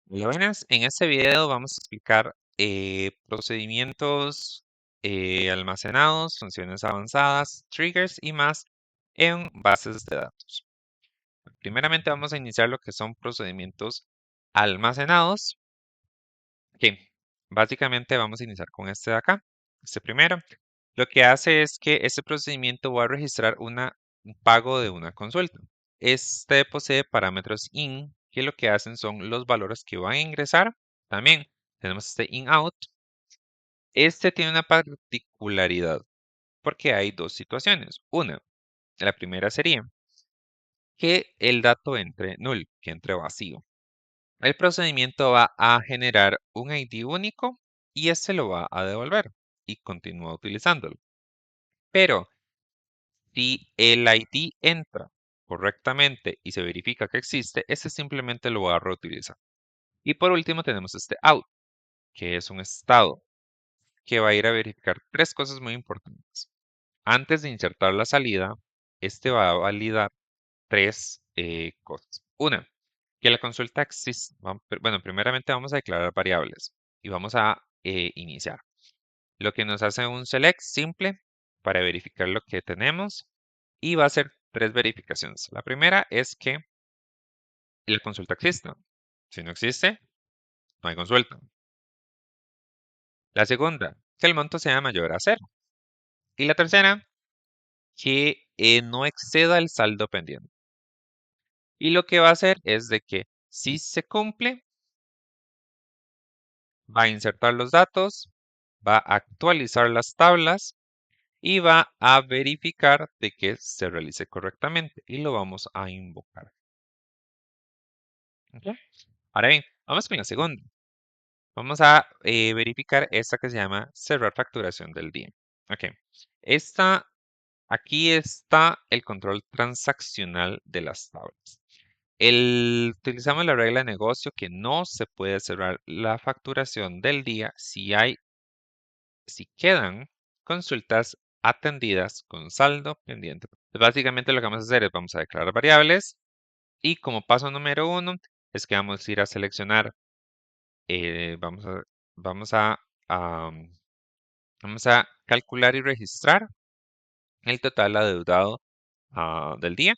Buenas, en este video vamos a explicar procedimientos almacenados, funciones avanzadas, triggers y más en bases de datos. Primeramente vamos a iniciar lo que son procedimientos almacenados, que básicamente vamos a iniciar con este de acá, este primero. Lo que hace es que este procedimiento va a registrar un pago de una consulta. Este posee parámetros in, que lo que hacen son los valores que van a ingresar. También tenemos este in-out. Este tiene una particularidad porque hay dos situaciones. La primera sería que el dato entre null, que entre vacío. El procedimiento va a generar un ID único y este lo va a devolver y continúa utilizándolo. Pero si el ID entra correctamente y se verifica que existe, este simplemente lo va a reutilizar. Y por último tenemos este out, que es un estado que va a ir a verificar tres cosas muy importantes. Antes de insertar la salida, este va a validar tres cosas. Una, que la consulta existe. Bueno, primeramente vamos a declarar variables y vamos a iniciar. Lo que nos hace un select simple para verificar lo que tenemos y va a ser tres verificaciones. La primera es que la consulta exista. Si no existe, no hay consulta. La segunda, que el monto sea mayor a 0. Y la tercera, que no exceda el saldo pendiente. Y lo que va a hacer es de que si se cumple, va a insertar los datos, va a actualizar las tablas y va a verificar de que se realice correctamente y lo vamos a invocar. ¿Ok? Ahora bien, vamos con la segunda. Vamos a verificar esta que se llama cerrar facturación del día. Ok. Aquí está el control transaccional de las tablas. Utilizamos la regla de negocio que no se puede cerrar la facturación del día si quedan consultas atendidas con saldo pendiente. Básicamente lo que vamos a hacer es vamos a declarar variables y como paso número 1 es que vamos a ir a seleccionar, vamos a, vamos a, am, vamos a calcular y registrar el total adeudado del día.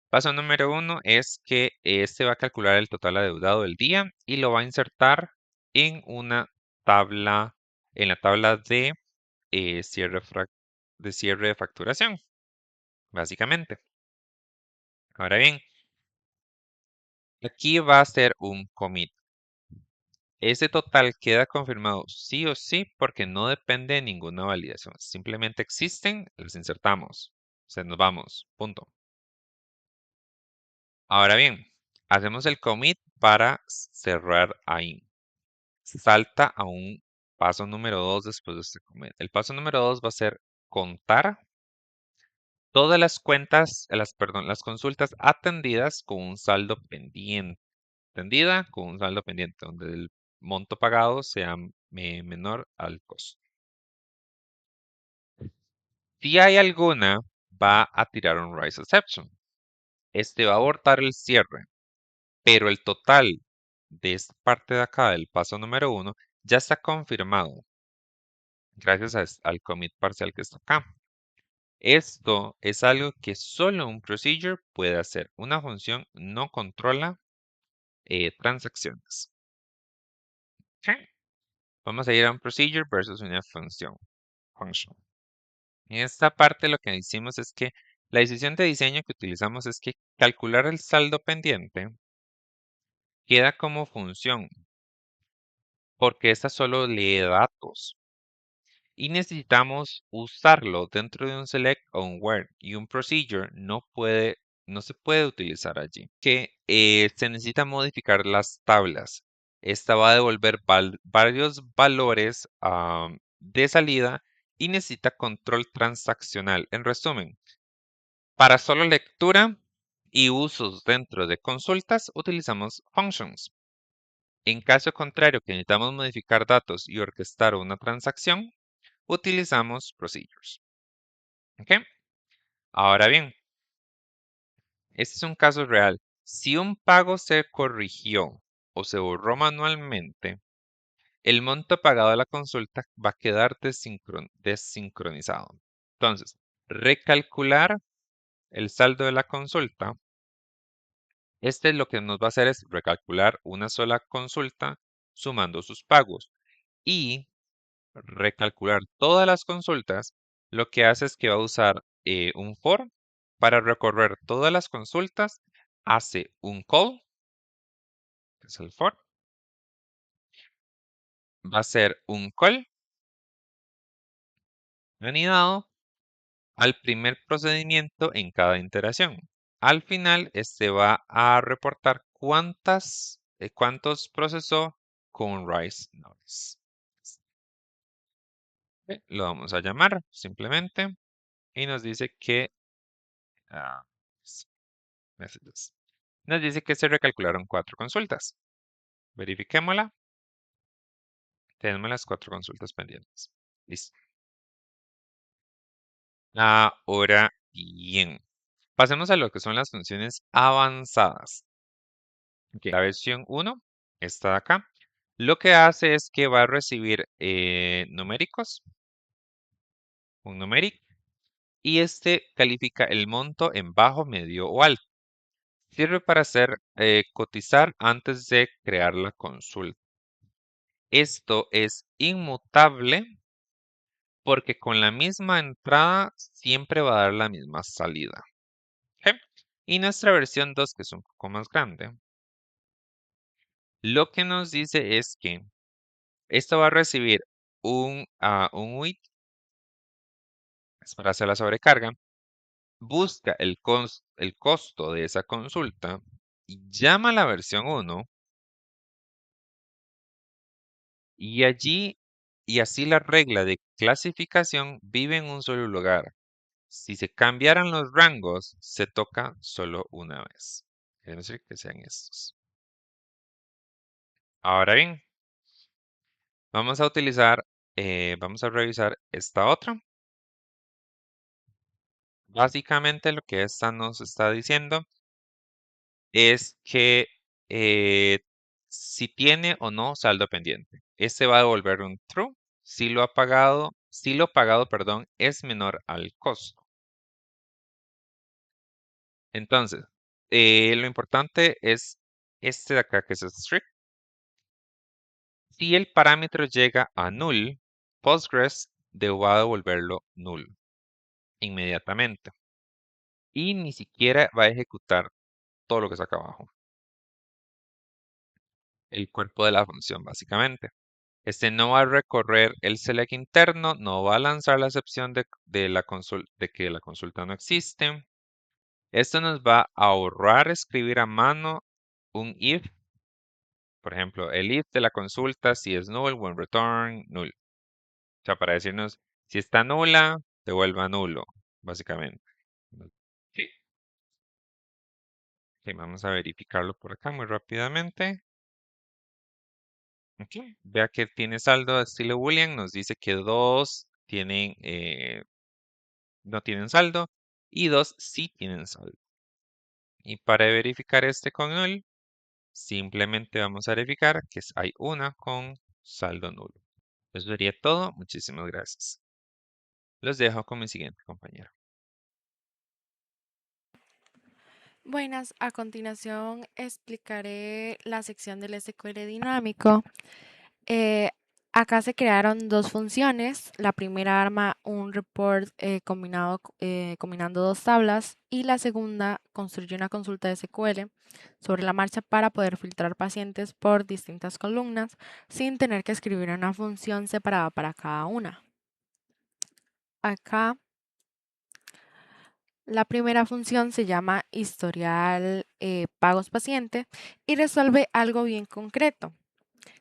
Paso número 1 es que este va a calcular el total adeudado del día y lo va a insertar en una tabla, en la tabla de cierre de facturación, básicamente. Ahora bien, aquí va a ser un commit. Ese total queda confirmado sí o sí porque no depende de ninguna validación. Simplemente existen, los insertamos. Se nos vamos, punto. Ahora bien, hacemos el commit para cerrar ahí. Salta a un paso número 2 después de este commit. El paso número 2 va a ser contar todas las cuentas, las consultas atendidas con un saldo pendiente. Atendida con un saldo pendiente, donde el monto pagado sea menor al costo. Si hay alguna, va a tirar un rise exception. Este va a abortar el cierre, pero el total de esta parte de acá del paso número 1 ya está confirmado gracias al commit parcial que está acá. Esto es algo que solo un procedure puede hacer. Una función no controla transacciones. Okay. Vamos a ir a un procedure versus una función. En esta parte lo que hicimos es que la decisión de diseño que utilizamos es que calcular el saldo pendiente queda como función porque esta solo lee datos y necesitamos usarlo dentro de un select o un where y un procedure no se puede utilizar allí. Que se necesita modificar las tablas. Esta va a devolver varios valores de salida y necesita control transaccional. En resumen, para solo lectura y usos dentro de consultas utilizamos functions. En caso contrario que necesitamos modificar datos y orquestar una transacción, utilizamos procedures. ¿Ok? Ahora bien, este es un caso real. Si un pago se corrigió o se borró manualmente, el monto pagado de la consulta va a quedar desincronizado. Entonces, recalcular el saldo de la consulta. Este lo que nos va a hacer es recalcular una sola consulta sumando sus pagos y recalcular todas las consultas. Lo que hace es que va a usar un for para recorrer todas las consultas, hace un call, que es el for, va a ser un call anidado al primer procedimiento en cada iteración. Al final, este va a reportar cuántos procesó con Rise Notice. Lo vamos a llamar simplemente y nos dice que ah, messages. Nos dice que se recalcularon 4 consultas. Verifiquémosla. Tenemos las 4 consultas pendientes. Listo. Ahora bien, pasemos a lo que son las funciones avanzadas. La versión 1, esta de acá, lo que hace es que va a recibir numéricos, un numeric, y este califica el monto en bajo, medio o alto. Sirve para hacer cotizar antes de crear la consulta. Esto es inmutable porque con la misma entrada siempre va a dar la misma salida. ¿Ok? Y nuestra versión 2, que es un poco más grande, lo que nos dice es que esto va a recibir un UIT, es para hacer la sobrecarga, busca el costo de esa consulta y llama a la versión 1 y allí y así la regla de clasificación vive en un solo lugar. Si se cambiaran los rangos, se toca solo una vez. Quiere decir que sean estos. Ahora bien, vamos a revisar esta otra. Básicamente lo que esta nos está diciendo es que si tiene o no saldo pendiente. Este va a devolver un true si lo pagado, perdón, es menor al costo. Entonces, lo importante es este de acá que es strict. Si el parámetro llega a null, Postgres va a devolverlo null inmediatamente. Y ni siquiera va a ejecutar todo lo que está acá abajo. El cuerpo de la función, básicamente. Este no va a recorrer el select interno, no va a lanzar la excepción de que la consulta no existe. Esto nos va a ahorrar escribir a mano un if. Por ejemplo, el if de la consulta, si es null, when return null. O sea, para decirnos, si está nula, devuelva nulo, básicamente. Sí. Ok, vamos a verificarlo por acá muy rápidamente. Ok, vea que tiene saldo de estilo Boolean, nos dice que dos no tienen saldo y dos sí tienen saldo. Y para verificar este con null, simplemente vamos a verificar que hay una con saldo nulo. Eso sería todo. Muchísimas gracias. Los dejo con mi siguiente compañero. Buenas, a continuación explicaré la sección del SQL dinámico. Eh, Acá se crearon dos funciones. La primera arma un report combinando dos tablas y la segunda construye una consulta de SQL sobre la marcha para poder filtrar pacientes por distintas columnas sin tener que escribir una función separada para cada una. Acá la primera función se llama historial pagos paciente y resuelve algo bien concreto,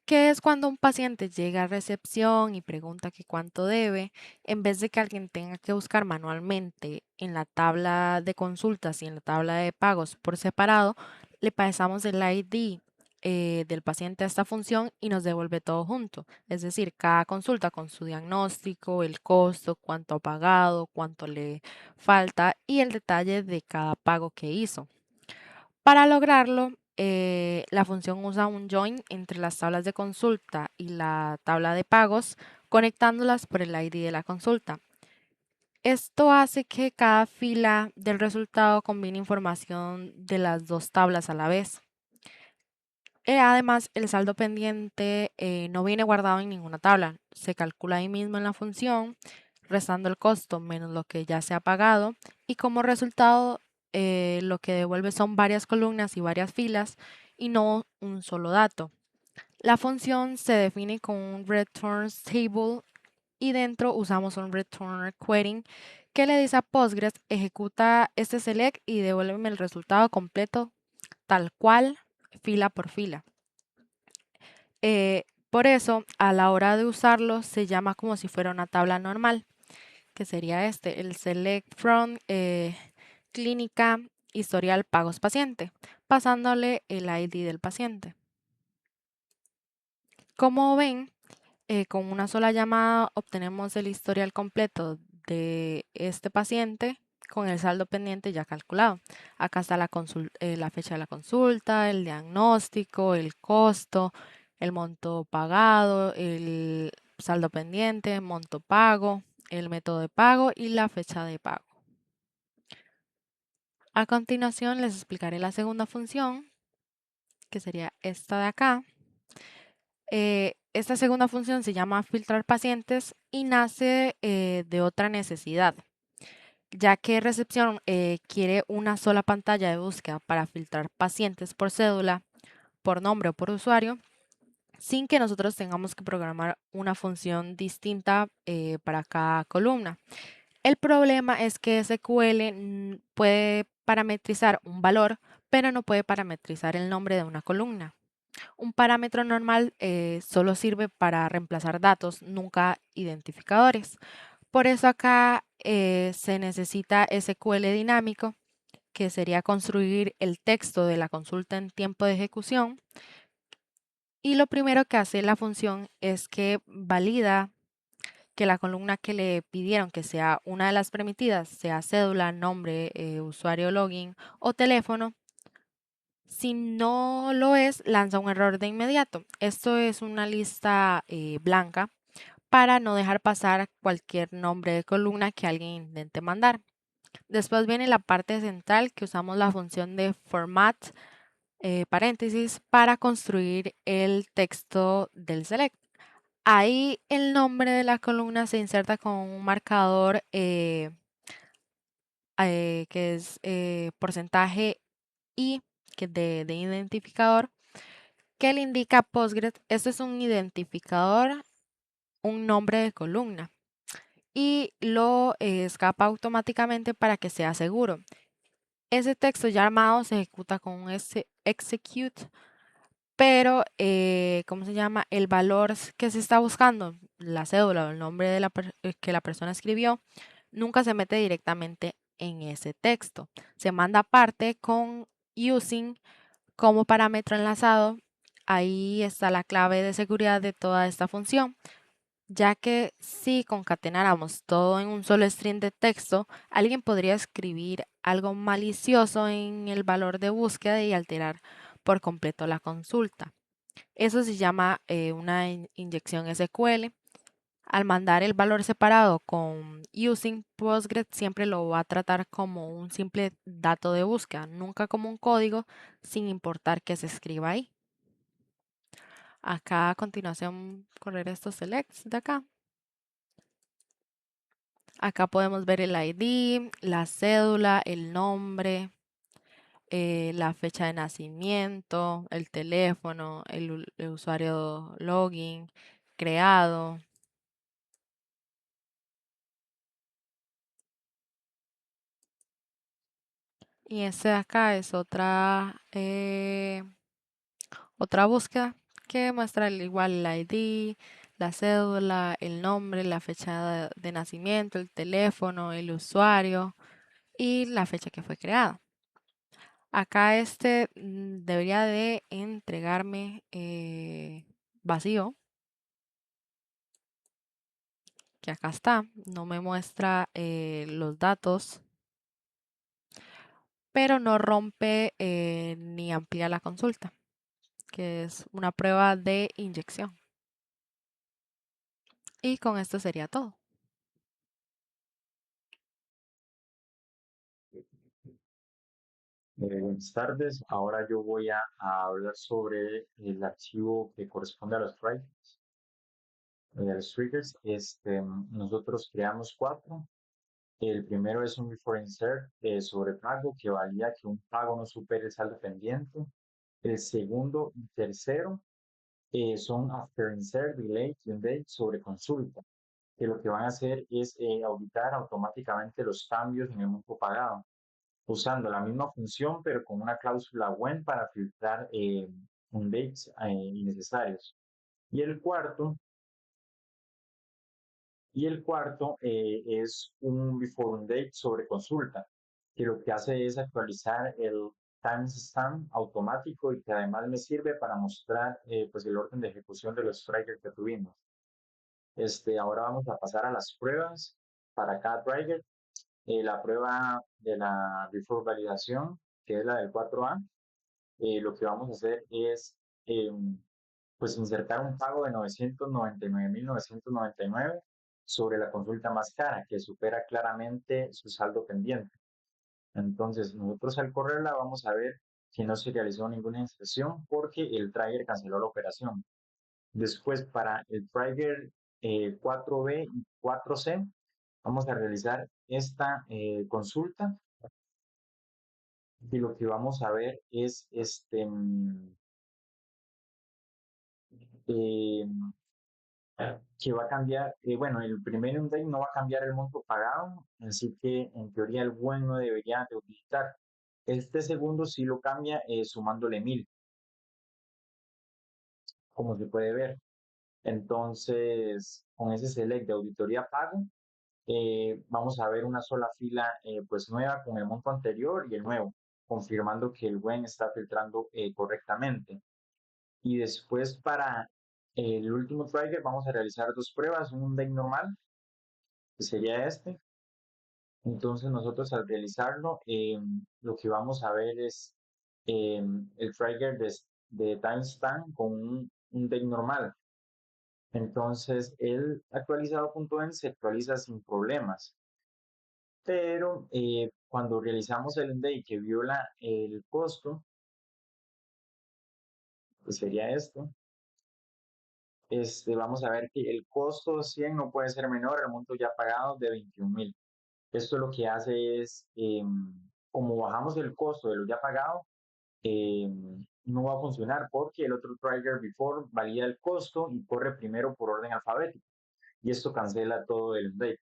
que es cuando un paciente llega a recepción y pregunta que cuánto debe, en vez de que alguien tenga que buscar manualmente en la tabla de consultas y en la tabla de pagos por separado, le pasamos el ID del paciente a esta función y nos devuelve todo junto. Es decir, cada consulta con su diagnóstico, el costo, cuánto ha pagado, cuánto le falta y el detalle de cada pago que hizo. Para lograrlo, la función usa un join entre las tablas de consulta y la tabla de pagos, conectándolas por el ID de la consulta. Esto hace que cada fila del resultado combine información de las dos tablas a la vez. Además, el saldo pendiente no viene guardado en ninguna tabla. Se calcula ahí mismo en la función, restando el costo menos lo que ya se ha pagado. Y como resultado, lo que devuelve son varias columnas y varias filas y no un solo dato. La función se define con un return table y dentro usamos un return querying que le dice a Postgres ejecuta este select y devuélveme el resultado completo tal cual, fila por fila. Por eso, a la hora de usarlo, se llama como si fuera una tabla normal, que sería el select from clínica historial pagos paciente, pasándole el ID del paciente. Como ven, con una sola llamada obtenemos el historial completo de este paciente con el saldo pendiente ya calculado. Acá está la fecha de la consulta, el diagnóstico, el costo, el monto pagado, el saldo pendiente, monto pago, el método de pago y la fecha de pago. A continuación les explicaré la segunda función, que sería esta de acá. Esta segunda función se llama filtrar pacientes y nace de otra necesidad, ya que recepción quiere una sola pantalla de búsqueda para filtrar pacientes por cédula, por nombre o por usuario, sin que nosotros tengamos que programar una función distinta para cada columna. El problema es que SQL puede parametrizar un valor, pero no puede parametrizar el nombre de una columna. Un parámetro normal solo sirve para reemplazar datos, nunca identificadores. Por eso acá se necesita SQL dinámico, que sería construir el texto de la consulta en tiempo de ejecución. Y lo primero que hace la función es que valida que la columna que le pidieron que sea una de las permitidas, sea cédula, nombre, usuario, login o teléfono. Si no lo es, lanza un error de inmediato. Esto es una lista blanca para no dejar pasar cualquier nombre de columna que alguien intente mandar. Después viene la parte central que usamos la función de format paréntesis para construir el texto del select. Ahí el nombre de la columna se inserta con un marcador que es porcentaje y que de identificador que le indica a Postgres. Este es un identificador, un nombre de columna y lo escapa automáticamente para que sea seguro. Ese texto ya armado se ejecuta con un execute, pero ¿cómo se llama? El valor que se está buscando, la cédula o el nombre de que la persona escribió, nunca se mete directamente en ese texto. Se manda aparte con using como parámetro enlazado. Ahí está la clave de seguridad de toda esta función, ya que si concatenáramos todo en un solo string de texto, alguien podría escribir algo malicioso en el valor de búsqueda y alterar por completo la consulta. Eso se llama una inyección SQL. Al mandar el valor separado con using, Postgres siempre lo va a tratar como un simple dato de búsqueda, nunca como un código, sin importar que se escriba ahí. Acá a continuación correr estos selects de acá. Acá podemos ver el ID, la cédula, el nombre, la fecha de nacimiento, el teléfono, el usuario login, creado. Y este de acá es otra búsqueda que muestra igual el ID, la cédula, el nombre, la fecha de nacimiento, el teléfono, el usuario y la fecha que fue creada. Acá debería de entregarme vacío, que acá está, no me muestra los datos, pero no rompe ni amplía la consulta, que es una prueba de inyección. Y con esto sería todo. Buenas tardes. Ahora yo voy a hablar sobre el archivo que corresponde a los triggers. Nosotros creamos cuatro. El primero es un before insert sobre pago que valida que un pago no supere el saldo pendiente. El segundo y tercero son after insert, delay, due date sobre consulta, que lo que van a hacer es auditar automáticamente los cambios en el monto pagado, usando la misma función, pero con una cláusula when para filtrar dates innecesarios. Y el cuarto, es un before un date sobre consulta, que lo que hace es actualizar el timestamp automático y que además me sirve para mostrar pues el orden de ejecución de los triggers que tuvimos. Ahora vamos a pasar a las pruebas para cada trigger. La prueba de la before validación, que es la del 4A, lo que vamos a hacer es pues insertar un pago de 999.999 sobre la consulta más cara, que supera claramente su saldo pendiente. Entonces, nosotros al correrla vamos a ver que no se realizó ninguna inserción porque el trigger canceló la operación. Después, para el trigger 4B y 4C, vamos a realizar esta consulta y lo que vamos a ver es eh, que va a cambiar, bueno, el primer update no va a cambiar el monto pagado, así que en teoría el buen no debería de utilizar. Este segundo sí lo cambia sumándole 1000, como se puede ver. Entonces, con ese select de auditoría pago, vamos a ver una sola fila pues nueva con el monto anterior y el nuevo, confirmando que el buen está filtrando correctamente. Y después para el último trigger vamos a realizar dos pruebas, un deck normal, que sería este. Entonces nosotros al realizarlo, lo que vamos a ver es el trigger de timestamp con un deck normal. Entonces el actualizado.en se actualiza sin problemas. Pero cuando realizamos el day que viola el costo, que sería esto, vamos a ver que el costo 100 no puede ser menor al monto ya pagado de 21.000. Esto lo que hace es, como bajamos el costo de lo ya pagado, no va a funcionar porque el otro trigger before valida el costo y corre primero por orden alfabético. Y esto cancela todo el update.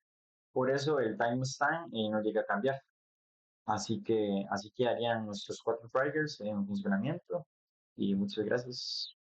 Por eso el timestamp no llega a cambiar. Así que harían nuestros cuatro triggers en funcionamiento. Y muchas gracias.